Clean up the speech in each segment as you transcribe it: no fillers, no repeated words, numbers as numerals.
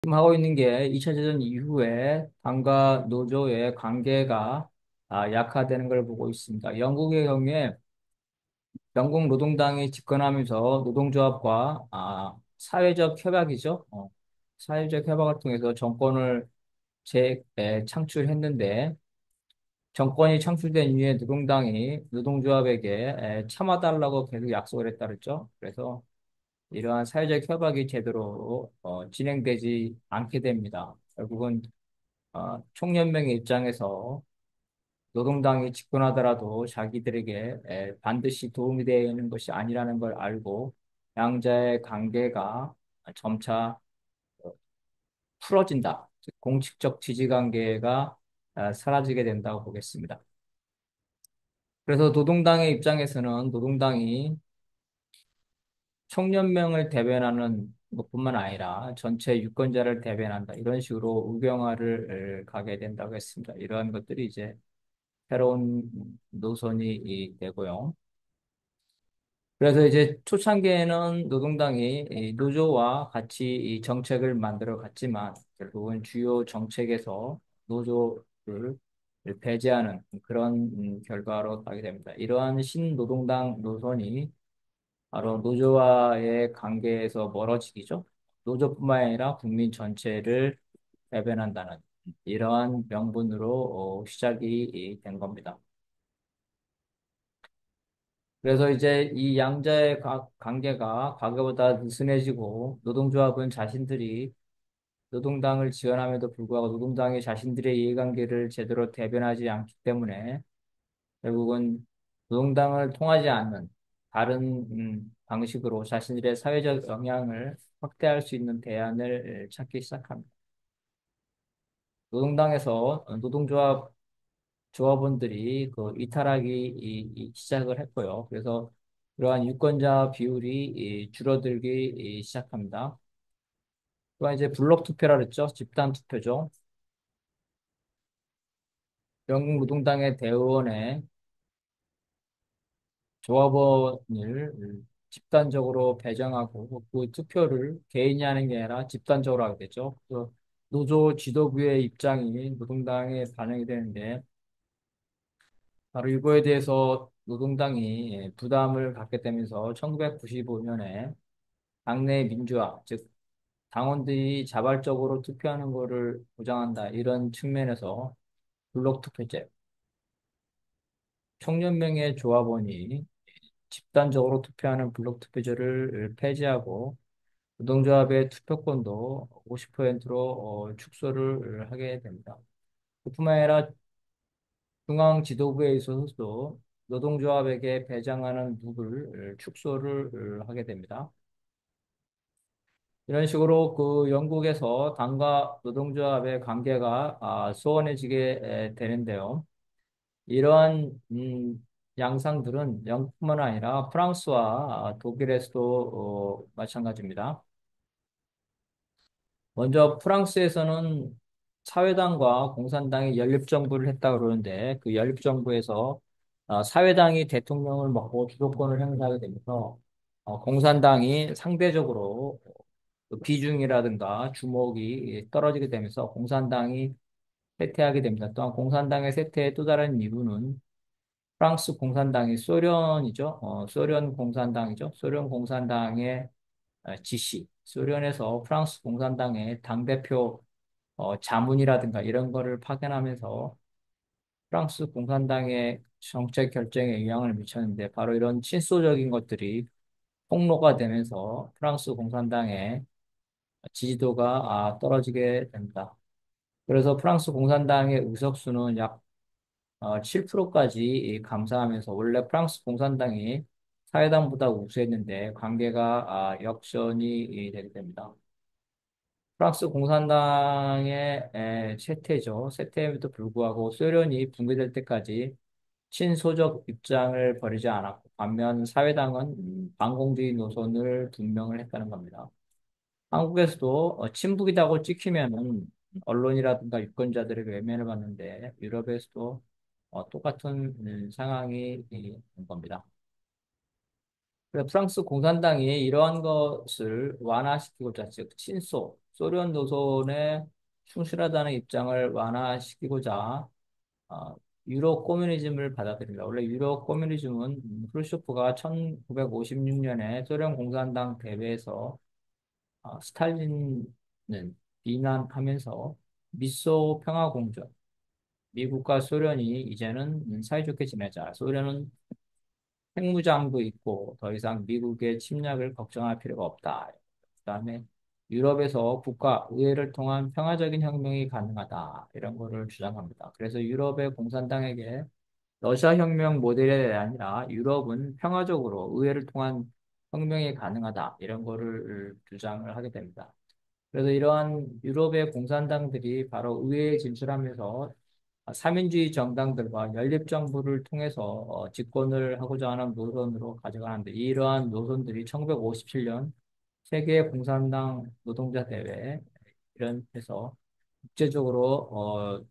지금 하고 있는 게 2차 대전 이후에 당과 노조의 관계가 약화되는 걸 보고 있습니다. 영국의 경우에 영국 노동당이 집권하면서 노동조합과 사회적 협약이죠. 사회적 협약을 통해서 정권을 창출했는데 정권이 창출된 이후에 노동당이 노동조합에게 참아달라고 계속 약속을 했다 그랬죠. 그래서 이러한 사회적 협약이 제대로 진행되지 않게 됩니다. 결국은 총연맹의 입장에서 노동당이 집권하더라도 자기들에게 반드시 도움이 되는 것이 아니라는 걸 알고 양자의 관계가 점차 어, 풀어진다. 즉, 공식적 지지 관계가 사라지게 된다고 보겠습니다. 그래서 노동당의 입장에서는 노동당이 총연맹을 대변하는 것뿐만 아니라 전체 유권자를 대변한다. 이런 식으로 의경화를 가게 된다고 했습니다. 이러한 것들이 이제 새로운 노선이 되고요. 그래서 이제 초창기에는 노동당이 이 노조와 같이 이 정책을 만들어 갔지만 결국은 주요 정책에서 노조를 배제하는 그런 결과로 가게 됩니다. 이러한 신노동당 노선이 바로 노조와의 관계에서 멀어지기죠. 노조뿐만 아니라 국민 전체를 대변한다는 이러한 명분으로 시작이 된 겁니다. 그래서 이제 이 양자의 관계가 과거보다 느슨해지고 노동조합은 자신들이 노동당을 지원함에도 불구하고 노동당이 자신들의 이해관계를 제대로 대변하지 않기 때문에 결국은 노동당을 통하지 않는 다른 방식으로 자신들의 사회적 영향을 확대할 수 있는 대안을 찾기 시작합니다. 노동당에서 조합원들이 그 이탈하기 시작을 했고요. 그래서 그러한 유권자 비율이 줄어들기 시작합니다. 또한 이제 블록 투표라 그랬죠. 집단 투표죠. 영국 노동당의 대의원에 조합원을 집단적으로 배정하고 그 투표를 개인이 하는 게 아니라 집단적으로 하게 되죠. 그 노조 지도부의 입장이 노동당에 반영이 되는데 바로 이거에 대해서 노동당이 부담을 갖게 되면서 1995년에 당내 민주화, 즉 당원들이 자발적으로 투표하는 것을 보장한다. 이런 측면에서 블록 투표제, 총연맹의 조합원이 집단적으로 투표하는 블록 투표제를 폐지하고 노동조합의 투표권도 50%로 축소를 하게 됩니다. 그뿐만 아니라 중앙 지도부에 있어서도 노동조합에게 배당하는 룰을 축소를 하게 됩니다. 이런 식으로 그 영국에서 당과 노동조합의 관계가 소원해지게 되는데요. 이러한 양상들은 영국뿐만 아니라 프랑스와 독일에서도 마찬가지입니다. 먼저 프랑스에서는 사회당과 공산당이 연립정부를 했다 그러는데 그 연립정부에서 사회당이 대통령을 맡고 주도권을 행사하게 되면서 공산당이 상대적으로 그 비중이라든가 주목이 떨어지게 되면서 공산당이 쇠퇴하게 됩니다. 또한 공산당의 쇠퇴의 또 다른 이유는 프랑스 공산당이 소련이죠. 소련 공산당이죠. 소련 공산당의 지시, 소련에서 프랑스 공산당의 당대표 자문이라든가 이런 거를 파견하면서 프랑스 공산당의 정책 결정에 영향을 미쳤는데 바로 이런 친소적인 것들이 폭로가 되면서 프랑스 공산당의 지지도가 떨어지게 됩니다. 그래서 프랑스 공산당의 의석수는 약 7%까지 감소하면서 원래 프랑스 공산당이 사회당보다 우세했는데 관계가 역전이 되게 됩니다. 프랑스 공산당의 쇠퇴죠. 쇠퇴에도 불구하고 소련이 붕괴될 때까지 친소적 입장을 버리지 않았고 반면 사회당은 반공주의 노선을 분명을 했다는 겁니다. 한국에서도 친북이라고 찍히면은 언론이라든가 유권자들에게 외면을 받는데 유럽에서도 똑같은 상황이 된 겁니다. 그래서 프랑스 공산당이 이러한 것을 완화시키고자 즉 친소, 소련 노선에 충실하다는 입장을 완화시키고자 어, 유럽 코뮤니즘을 받아들입니다. 원래 유럽 코뮤니즘은 프루쇼프가 1956년에 소련 공산당 대회에서 스탈린은 비난하면서 미소 평화공정, 미국과 소련이 이제는 사이좋게 지내자. 소련은 핵무장도 있고 더 이상 미국의 침략을 걱정할 필요가 없다. 그다음에 유럽에서 국가 의회를 통한 평화적인 혁명이 가능하다. 이런 거를 주장합니다. 그래서 유럽의 공산당에게 러시아 혁명 모델이 아니라 유럽은 평화적으로 의회를 통한 혁명이 가능하다. 이런 거를 주장을 하게 됩니다. 그래서 이러한 유럽의 공산당들이 바로 의회에 진출하면서 삼인주의 정당들과 연립정부를 통해서 집권을 하고자 하는 노선으로 가져가는데 이러한 노선들이 1957년 세계 공산당 노동자 대회 이런 데서 국제적으로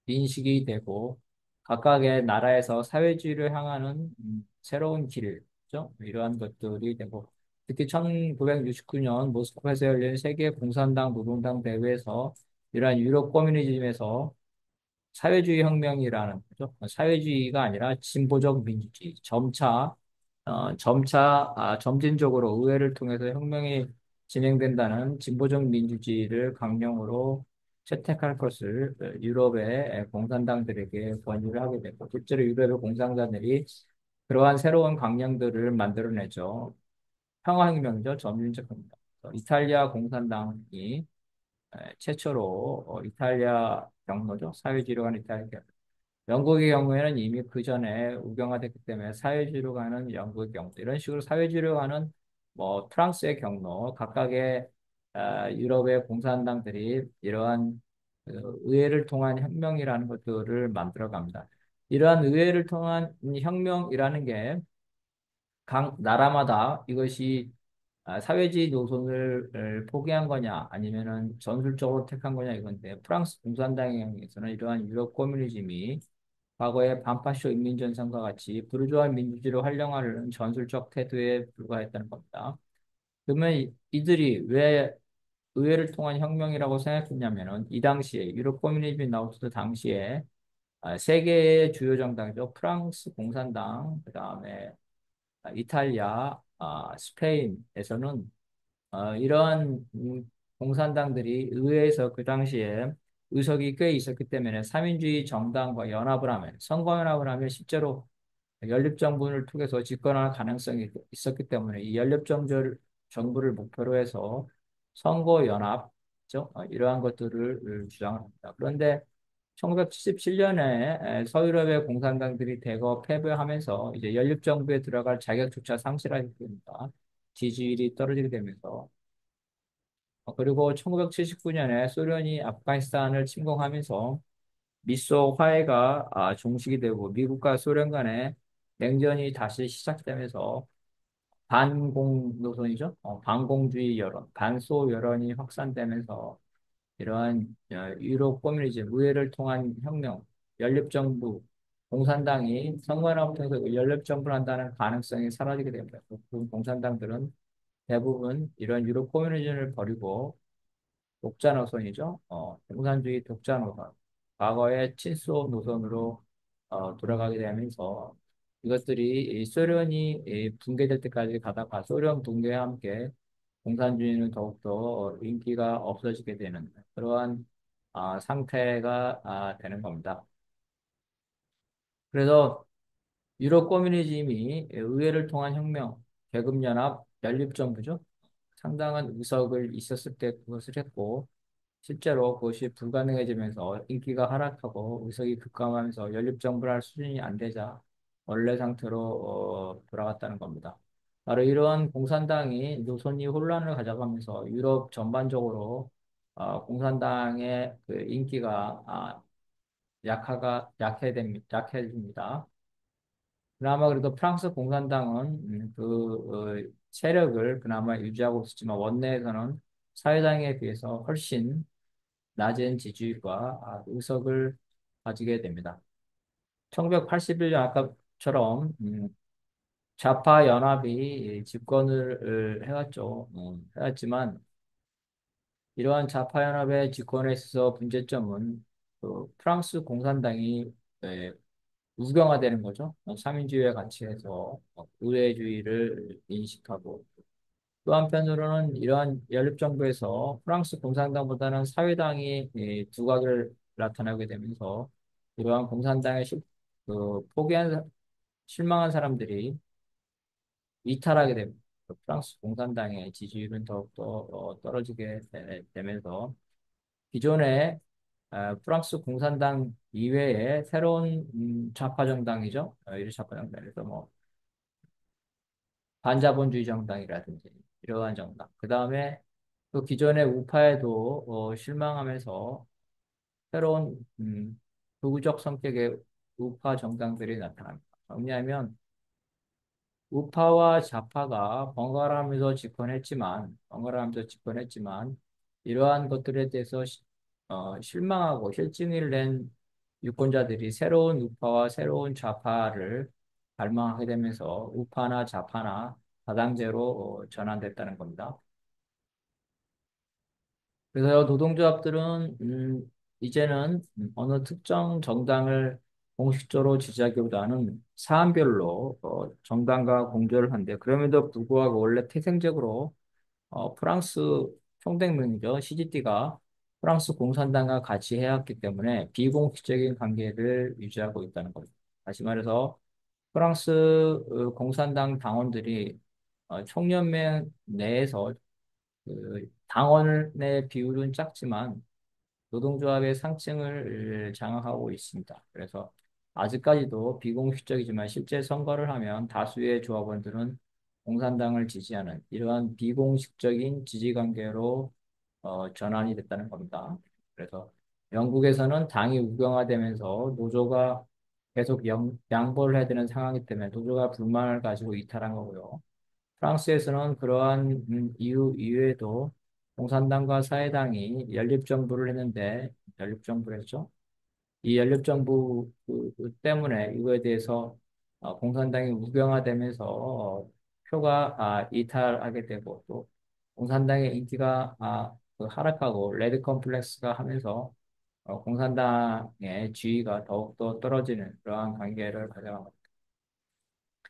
인식이 되고 각각의 나라에서 사회주의를 향하는 새로운 길이죠. 이러한 것들이 되고 특히 1969년 모스크바에서 열린 세계 공산당 노동당 대회에서 이러한 유럽 커뮤니즘에서 사회주의 혁명이라는 거죠. 사회주의가 아니라 진보적 민주주의. 점진적으로 의회를 통해서 혁명이 진행된다는 진보적 민주주의를 강령으로 채택할 것을 유럽의 공산당들에게 권유를 하게 되고, 실제로 유럽의 공산당들이 그러한 새로운 강령들을 만들어내죠. 평화혁명이죠. 점진적 혁명. 이탈리아 공산당이 최초로 이탈리아 경로죠. 사회주의로 가는 이탈리아 경로. 영국의 경우에는 이미 그 전에 우경화됐기 때문에 사회주의로 가는 영국의 경로 이런 식으로 사회주의로 가는 뭐 프랑스의 경로 각각의 유럽의 공산당들이 이러한 의회를 통한 혁명이라는 것들을 만들어 갑니다. 이러한 의회를 통한 혁명이라는 게 각 나라마다 이것이 사회주의 노선을 포기한 거냐 아니면은 전술적으로 택한 거냐 이건데 프랑스 공산당에서는 이러한 유럽 커뮤니즘이 과거의 반파쇼 인민전선과 같이 부르주아 민주주의를 활용하려는 전술적 태도에 불과했다는 겁니다. 그러면 이들이 왜 의회를 통한 혁명이라고 생각했냐면은 이 당시에 유럽 커뮤니즘이 나오던 당시에 세계의 주요 정당이죠. 프랑스 공산당, 그다음에 이탈리아, 스페인에서는 이러한 공산당들이 의회에서 그 당시에 의석이 꽤 있었기 때문에 삼인주의 정당과 연합을 하면 선거연합을 하면 실제로 연립정부를 통해서 집권할 가능성이 있었기 때문에 이 연립정부를 목표로 해서 선거연합, 이러한 것들을 주장을 합니다. 그런데 1977년에 서유럽의 공산당들이 대거 패배하면서 이제 연립정부에 들어갈 자격조차 상실하게 됩니다. 지지율이 떨어지게 되면서 그리고 1979년에 소련이 아프가니스탄을 침공하면서 미소 화해가 종식이 되고 미국과 소련 간의 냉전이 다시 시작되면서 반공 노선이죠. 반공주의 여론, 반소 여론이 확산되면서 이러한 유럽 커뮤니즘, 의회를 통한 혁명, 연립정부, 공산당이 선거연합을 통해서 연립정부를 한다는 가능성이 사라지게 됩니다. 그 공산당들은 대부분 이런 유럽 커뮤니즘을 버리고 독자 노선이죠. 공산주의 독자 노선. 과거의 친소 노선으로 돌아가게 되면서 이것들이 이 소련이 붕괴될 때까지 가다가 소련 붕괴와 함께 공산주의는 더욱더 인기가 없어지게 되는 그러한 상태가 되는 겁니다. 그래서 유럽 커뮤니즘이 의회를 통한 혁명, 계급연합, 연립정부죠. 상당한 의석을 있었을 때 그것을 했고 실제로 그것이 불가능해지면서 인기가 하락하고 의석이 급감하면서 연립정부를 할 수준이 안 되자 원래 상태로 돌아갔다는 겁니다. 바로 이러한 공산당이 노선이 혼란을 가져가면서 유럽 전반적으로 공산당의 그 인기가 약해집니다. 그나마 그래도 프랑스 공산당은 세력을 그나마 유지하고 있었지만 원내에서는 사회당에 비해서 훨씬 낮은 지지율과 의석을 가지게 됩니다. 1981년 아까처럼 좌파 연합이 집권을 해왔죠. 해왔지만 이러한 좌파연합의 집권에 있어서 문제점은 그 프랑스 공산당이 에, 우경화되는 거죠. 삼인주의에 같이해서 우회주의를 인식하고 또 한편으로는 이러한 연립정부에서 프랑스 공산당보다는 사회당이 두각을 나타나게 되면서 이러한 공산당의 포기한 실망한 사람들이 이탈하게 됩니다. 프랑스 공산당의 지지율은 더욱더 떨어지게 되면서 기존의 프랑스 공산당 이외에 새로운 좌파 정당이죠. 이 좌파 정당에서 뭐 반자본주의 정당이라든지 이러한 정당. 그 다음에 또 기존의 우파에도 실망하면서 새로운 극우적 성격의 우파 정당들이 나타납니다. 왜냐하면 우파와 좌파가 번갈아 가면서 집권했지만 이러한 것들에 대해서 실망하고 실증을 낸 유권자들이 새로운 우파와 새로운 좌파를 갈망하게 되면서 우파나 좌파나 다당제로 전환됐다는 겁니다. 그래서 노동조합들은 이제는 어느 특정 정당을 공식적으로 지지하기보다는 사안별로 정당과 공조를 한대. 그럼에도 불구하고 원래 태생적으로 프랑스 총동맹이죠. CGT가 프랑스 공산당과 같이 해왔기 때문에 비공식적인 관계를 유지하고 있다는 겁니다. 다시 말해서 프랑스 공산당 당원들이 총연맹 내에서 그 당원의 비율은 작지만 노동조합의 상층을 장악하고 있습니다. 그래서 아직까지도 비공식적이지만 실제 선거를 하면 다수의 조합원들은 공산당을 지지하는 이러한 비공식적인 지지 관계로 전환이 됐다는 겁니다. 그래서 영국에서는 당이 우경화되면서 노조가 계속 양보를 해야 되는 상황이기 때문에 노조가 불만을 가지고 이탈한 거고요. 프랑스에서는 그러한 이유 이외에도 공산당과 사회당이 연립정부를 했는데 연립정부를 했죠. 이 연립정부 때문에 이거에 대해서 공산당이 우경화되면서 표가 이탈하게 되고 또 공산당의 인기가 하락하고 레드 컴플렉스가 하면서 공산당의 지위가 더욱더 떨어지는 그러한 관계를 가져간 것